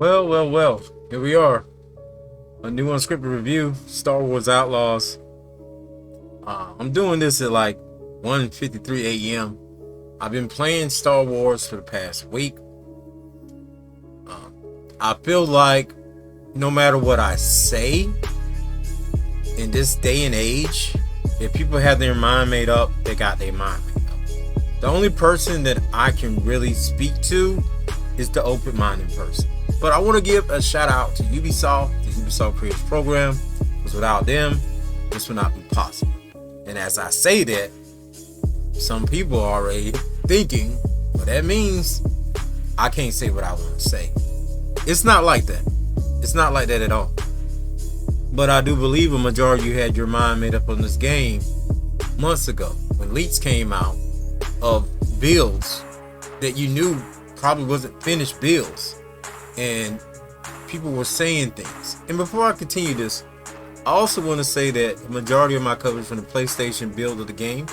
Well, here we are. A new unscripted review, Star Wars Outlaws. I'm doing this at like 1:53 a.m. I've been playing Star Wars for the past week. I feel like no matter what I say, in this day and age, if people have their mind made up, they got their mind made up. The only person that I can really speak to is the open-minded person. But I want to give a shout out to Ubisoft, the Ubisoft Creators program, because without them, this would not be possible. And as I say that, some people are already thinking, well, that means I can't say what I want to say. It's not like that. It's not like that at all. But I do believe a majority of you had your mind made up on this game months ago when leaks came out of builds that you knew probably wasn't finished builds. And people were saying things. And before I continue this, I also want to say that the majority of my coverage from the PlayStation build of the game.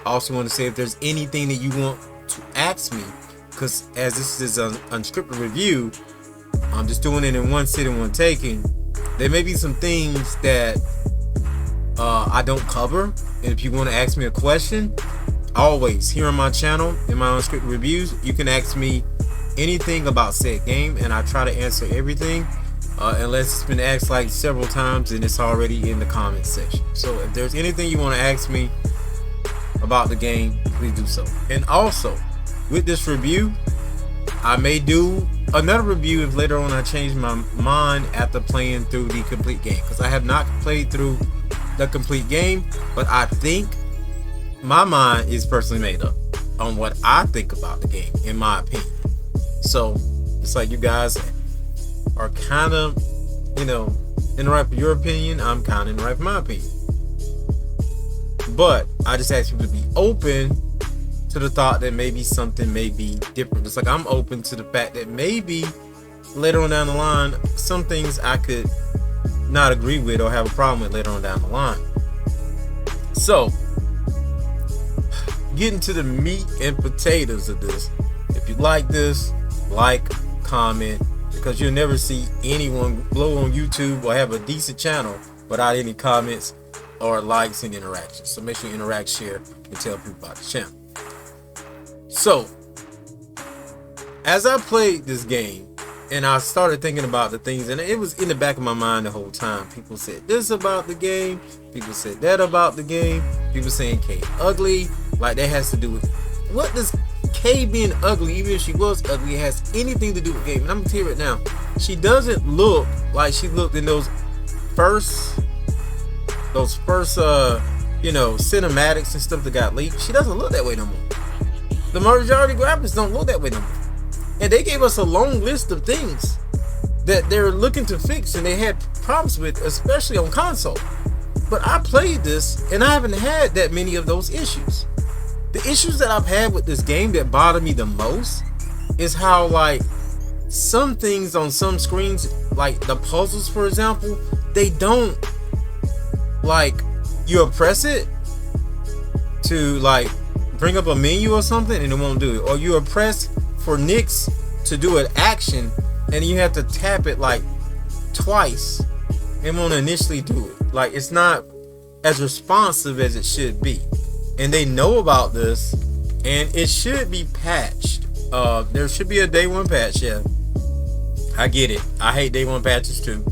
I also want to say if there's anything that you want to ask me, because as this is an unscripted review, I'm just doing it in one sitting, one taking. There may be some things that I don't cover. And if you want to ask me a question, always here on my channel, in my unscripted reviews, you can ask me anything about said game, and I try to answer everything unless it's been asked like several times and it's already in the comment section. So if there's anything you want to ask me about the game, please do so. And also with this review, I may do another review if later on I change my mind after playing through the complete game, because I have not played through the complete game, but I think my mind is personally made up on what I think about the game, in my opinion. So it's like you guys are kind of, in the right for your opinion. I'm kind of in the right for my opinion. But I just ask people to be open to the thought that maybe something may be different. It's like I'm open to the fact that maybe later on down the line, some things I could not agree with or have a problem with later on down the line. So getting to the meat and potatoes of this. If you like this, like, comment, because you'll never see anyone blow on YouTube or have a decent channel without any comments or likes and interactions. So make sure you interact, share, and tell people about the channel. So as I played this game and I started thinking about the things, and it was in the back of my mind the whole time. People said this about the game, people said that about the game, people saying Kay ugly, like that has to do with what does Kay being ugly, even if she was ugly, has anything to do with game. And I'm gonna tell you right now, she doesn't look like she looked in those first cinematics and stuff that got leaked. She doesn't look that way no more. The majority of graphics don't look that way no more. And they gave us a long list of things that they're looking to fix and they had problems with, especially on console. But I played this and I haven't had that many of those issues. The issues that I've had with this game that bother me the most is how, like, some things on some screens, like the puzzles, for example, they don't, like, you'll press it to, like, bring up a menu or something and it won't do it. Or you'll press for Nix to do an action and you have to tap it, like, twice. It won't initially do it. Like, it's not as responsive as it should be. And they know about this, and it should be patched. There should be a day one patch. Yeah, I get it. I hate day one patches too,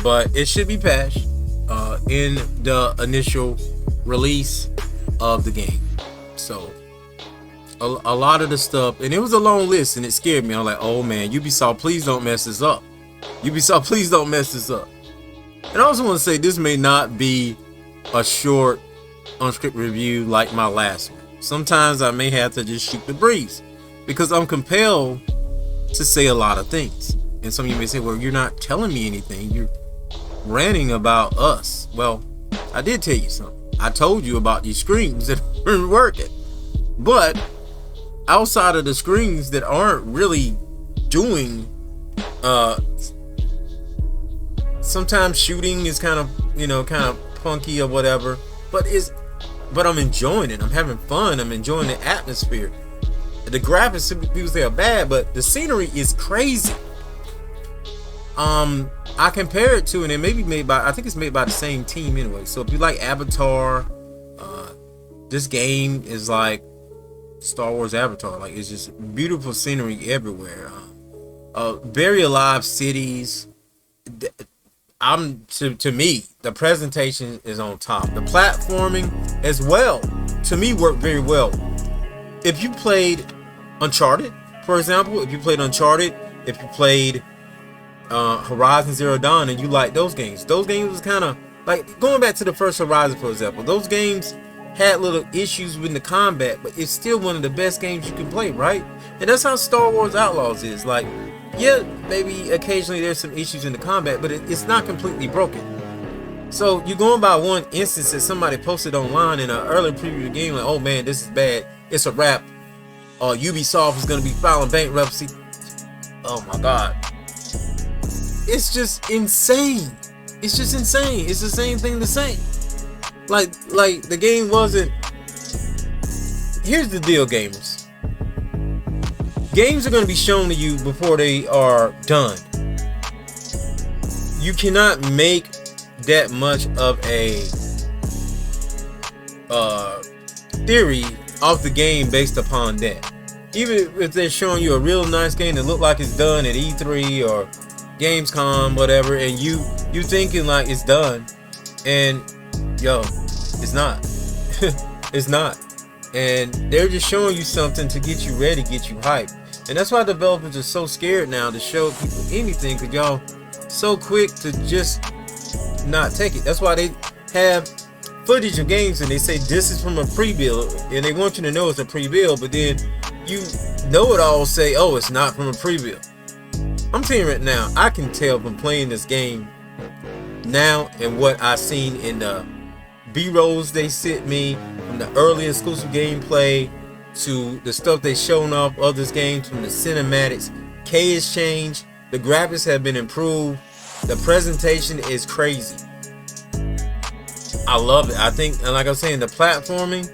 but it should be patched in the initial release of the game. So a lot of the stuff, and it was a long list, and it scared me. I'm like, oh man, Ubisoft, please don't mess this up. Ubisoft, please don't mess this up. And I also want to say this may not be a short unscripted review like my last one. Sometimes I may have to just shoot the breeze because I'm compelled to say a lot of things. And some of you may say, well, you're not telling me anything, you're ranting about us. Well, I did tell you something. I told you about these screens that aren't working, but outside of the screens that aren't really doing, sometimes shooting is kind of punky or whatever, but I'm enjoying it. I'm having fun. I'm enjoying the atmosphere. The graphics, people say, are bad, but the scenery is crazy. I compare it to, and it may be made by, I think it's made by the same team anyway. So if you like Avatar, this game is like Star Wars Avatar. Like, it's just beautiful scenery everywhere. Very alive cities. To me, the presentation is on top. The platforming as well, to me, worked very well. If you played Uncharted, for example, if you played Horizon Zero Dawn and you like those games was kind of like, going back to the first Horizon, for example, those games had little issues with the combat, but it's still one of the best games you can play, right? And that's how Star Wars Outlaws is. Like, yeah, maybe occasionally there's some issues in the combat, but it's not completely broken. So you're going by one instance that somebody posted online in an early preview of the game, like, oh man, this is bad, it's a wrap, Ubisoft is going to be filing bankruptcy. Oh my god, it's just insane. It's just insane. It's the same thing to say. Like the game wasn't. Here's the deal, gamers. Games are going to be shown to you before they are done. You cannot make that much of a theory off the game based upon that. Even if they're showing you a real nice game that look like it's done at E3 or Gamescom, whatever, and you thinking like it's done, and yo, it's not. It's not. And they're just showing you something to get you ready, get you hyped. And that's why developers are so scared now to show people anything, because y'all so quick to just not take it. That's why they have footage of games and they say this is from a pre-build, and they want you to know it's a pre-build, but then you know it all say, oh, it's not from a pre-build. I'm telling you right now, I can tell from playing this game now and what I've seen in the B-rolls they sent me, from the early exclusive gameplay to the stuff they shown off of this game, from the cinematics. K has changed, the graphics have been improved, the presentation is crazy. I love it. I think, and like I was saying, the platforming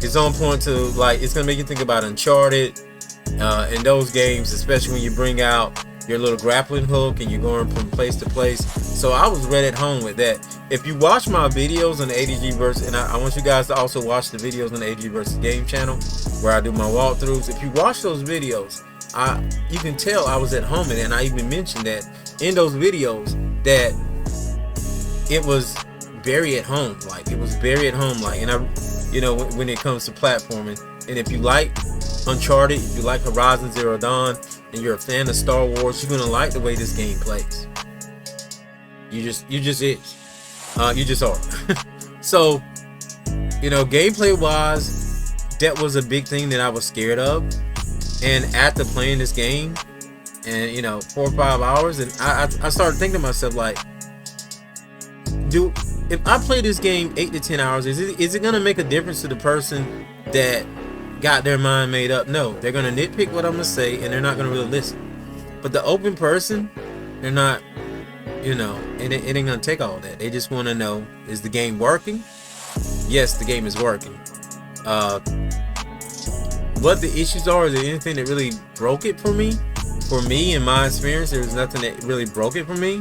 is on point to, like, it's gonna make you think about Uncharted and those games, especially when you bring out your little grappling hook and you're going from place to place. So I was right at home with that. If you watch my videos on the ADG versus, and I want you guys to also watch the videos on the ADG versus game channel where I do my walkthroughs. If you watch those videos, you can tell I was at home, and I even mentioned that in those videos that it was very at home. Like, it was very at home. Like, and when it comes to platforming, and if you like Uncharted, if you like Horizon Zero Dawn, and you're a fan of Star Wars, you're gonna like the way this game plays. You just are. So, gameplay wise, that was a big thing that I was scared of. And after playing this game, and 4 or 5 hours, and I started thinking to myself, like, if I play this game 8 to 10 hours, is it gonna make a difference to the person that got their mind made up? No, they're gonna nitpick what I'm gonna say, and they're not gonna really listen. But the open person, they're not, it ain't gonna take all that. They just want to know, is the game working? Yes, the game is working. What the issues are, is there anything that really broke it for me? For me, in my experience, there was nothing that really broke it for me.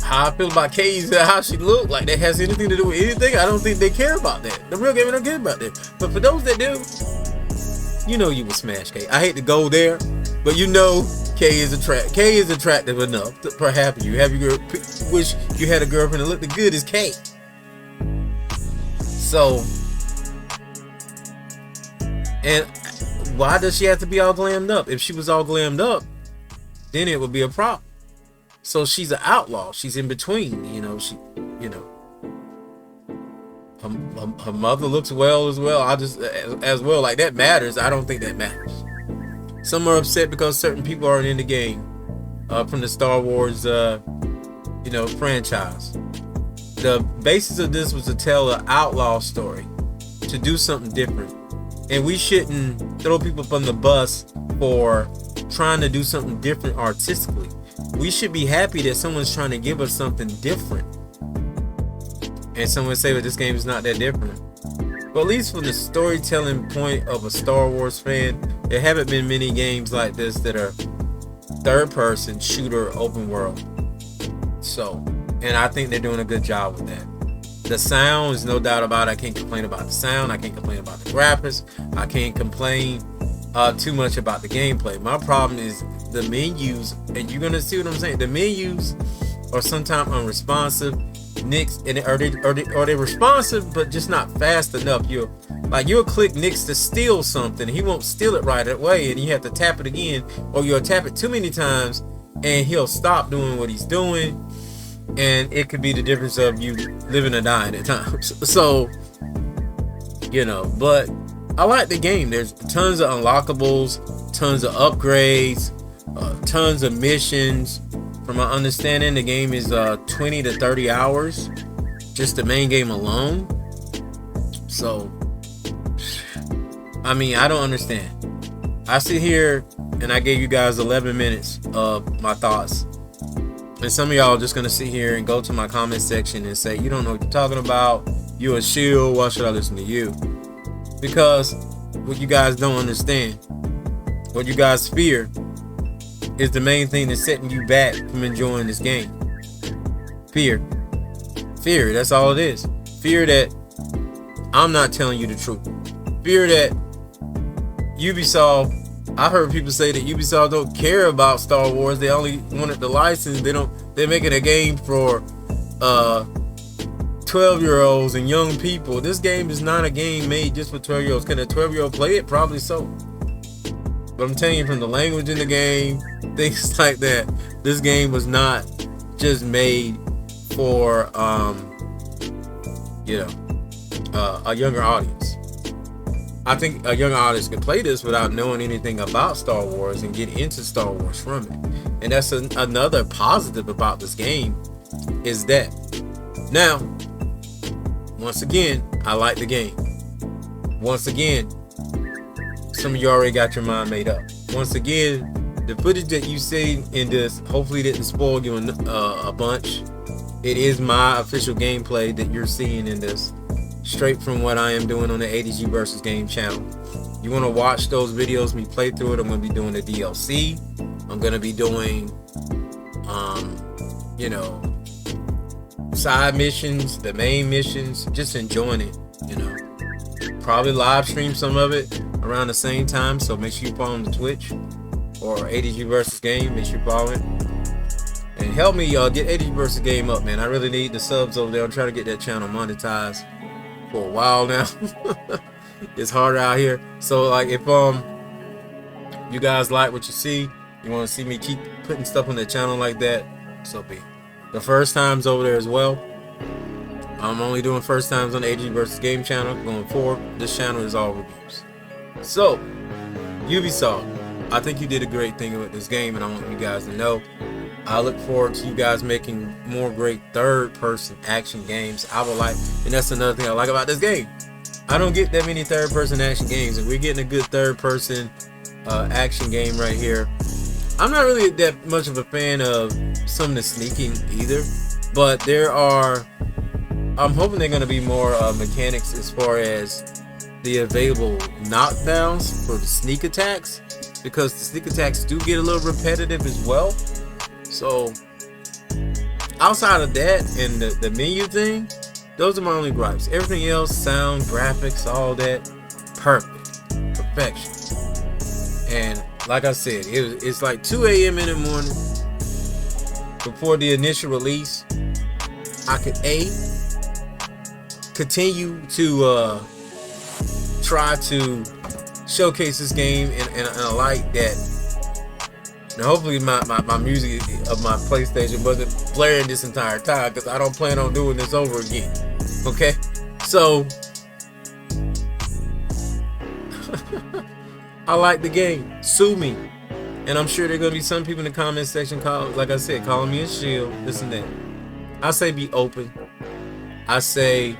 How I feel about Kay's, how she looked, like that has anything to do with anything? I don't think they care about that. The real game don't care about that. But for those that do, you would smash Kay. I hate to go there, but Kay is attractive enough to perhaps you have your girl, wish you had a girlfriend that looked as good as Kay. So, and why does she have to be all glammed up? If she was all glammed up, then it would be a problem. So she's an outlaw. She's in between. Her mother looks well as well. Like, that matters. I don't think that matters. Some are upset because certain people aren't in the game from the Star Wars, franchise. The basis of this was to tell an outlaw story, to do something different, and we shouldn't throw people from the bus for trying to do something different artistically. We should be happy that someone's trying to give us something different. And someone say, well, this game is not that different. But at least from the storytelling point of a Star Wars fan, there haven't been many games like this that are third-person shooter open world. So, and I think they're doing a good job with that. The sound is no doubt about it. I can't complain about the sound. I can't complain about the graphics. I can't complain too much about the gameplay. My problem is the menus, and you're gonna see what I'm saying. The menus are sometimes unresponsive. Next, and are they responsive, but just not fast enough. You'll click next to steal something, he won't steal it right away, and you have to tap it again, or you'll tap it too many times, and he'll stop doing what he's doing, and it could be the difference of you living or dying at times. So, but I like the game. There's tons of unlockables, tons of upgrades, tons of missions. From my understanding, the game is 20 to 30 hours, just the main game alone. So, I mean, I don't understand. I sit here and I gave you guys 11 minutes of my thoughts, and some of y'all are just gonna sit here and go to my comment section and say, you don't know what you're talking about, you're a shield, why should I listen to you? Because what you guys don't understand, what you guys fear, is the main thing that's setting you back from enjoying this game. Fear. That's all it is. Fear that I'm not telling you the truth. Fear that Ubisoft, I heard people say that Ubisoft don't care about Star Wars. They only wanted the license. They're making a game for 12-year-olds and young people. This game is not a game made just for 12-year-olds. Can a 12-year-old play it? Probably so. But I'm telling you, from the language in the game, things like that, this game was not just made for a younger audience. I think a younger audience can play this without knowing anything about Star Wars and get into Star Wars from it. And that's another positive about this game, is that. Now, once again, I like the game. Once again, some of you already got your mind made up. Once again, the footage that you see in this hopefully didn't spoil you a bunch. It is my official gameplay that you're seeing in this, straight from what I am doing on the ADG versus Game channel. You want to watch those videos, me play through it. I'm going to be doing the DLC. I'm going to be doing, side missions, the main missions, just enjoying it, Probably live stream some of it around the same time, so make sure you follow on Twitch or ADG versus Game. Make sure you follow it and help me get ADG versus Game up, man. I really need the subs over there. I'm trying to get that channel monetized for a while now. It's harder out here. So like, if you guys like what you see, you want to see me keep putting stuff on the channel like that, so be it. The first times over there as well. I'm only doing first times on the ADG versus Game channel. Going forward, this channel is all reviews. So, Ubisoft, I think you did a great thing with this game, and I want you guys to know I look forward to you guys making more great third-person action games. And that's another thing I like about this game. I don't get that many third-person action games, and we're getting a good third-person action game right here. I'm not really that much of a fan of some of the sneaking either, but I'm hoping they're going to be more mechanics as far as the available knockdowns for the sneak attacks, because the sneak attacks do get a little repetitive as well. So outside of that and the menu thing, those are my only gripes. Everything else, sound, graphics, all that, perfection. And like I said, it's like 2 a.m. in the morning before the initial release. I could continue to try to showcase this game in a light that, and hopefully my music of my PlayStation wasn't blaring this entire time, because I don't plan on doing this over again. Okay, so I like the game. Sue me. And I'm sure there are going to be some people in the comment section, like I said, calling me a shield, this and that. I say be open. I say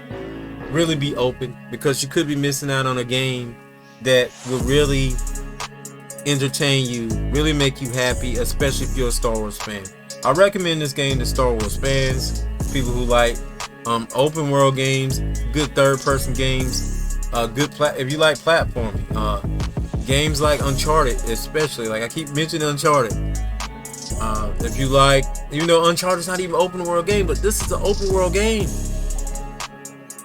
really be open, because you could be missing out on a game that will really entertain you, really make you happy, especially if you're a Star Wars fan. I recommend this game to Star Wars fans, people who like open world games, good third-person games, if you like platforming, games like Uncharted, especially. Like I keep mentioning Uncharted. If you like, even though Uncharted's not even an open world game, but this is an open world game.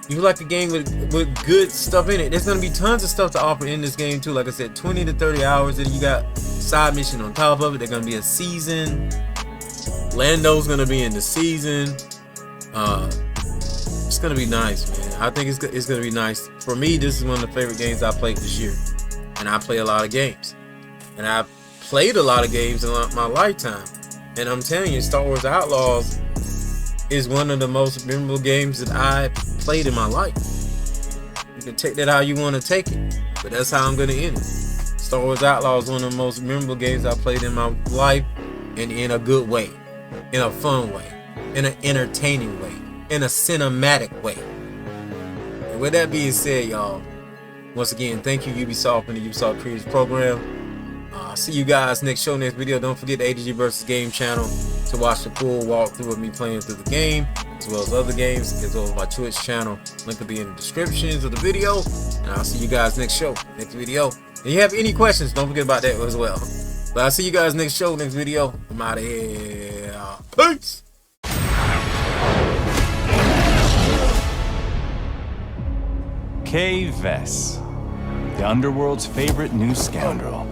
You like a game with good stuff in it. There's gonna be tons of stuff to offer in this game too. Like I said, 20 to 30 hours, and you got side mission on top of it. There's gonna be a season. Lando's gonna be in the season. It's gonna be nice, man. I think it's gonna be nice. For me, this is one of the favorite games I played this year, and I play a lot of games, and I've played a lot of games in my lifetime. And I'm telling you, Star Wars Outlaws is one of the most memorable games that I played in my life. You can take that how you want to take it, but that's how I'm gonna end it. Star Wars Outlaws is one of the most memorable games I played in my life, and in a good way, in a fun way, in an entertaining way, in a cinematic way. And with that being said, y'all, once again, thank you Ubisoft and the Ubisoft Creators program. See you guys next show, next video. Don't forget the ADG vs. Game channel to watch the full walkthrough of me playing through the game, as well as other games, as well as my Twitch channel. Link will be in the descriptions of the video. And I'll see you guys next show, next video. If you have any questions, don't forget about that as well. But I'll see you guys next show, next video. I'm out of here. Peace! Kay-Vess, the underworld's favorite new scoundrel.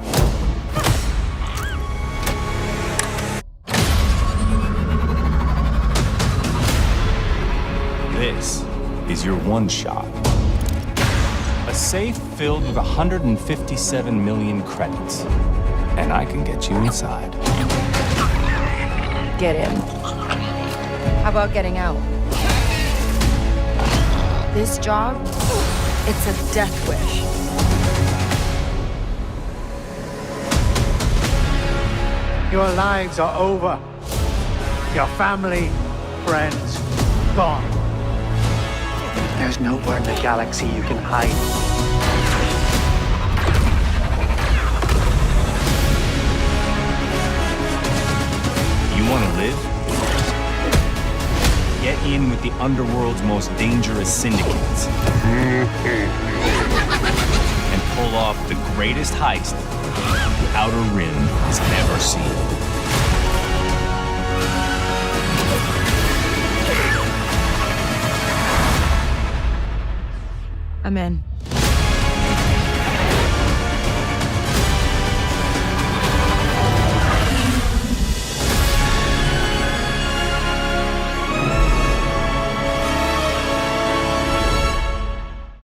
This is your one shot. A safe filled with 157 million credits. And I can get you inside. Get in. How about getting out? This job, it's a death wish. Your lives are over. Your family, friends, gone. There's nowhere in the galaxy you can hide. You want to live? Get in with the underworld's most dangerous syndicates. And pull off the greatest heist the Outer Rim has ever seen. I'm in.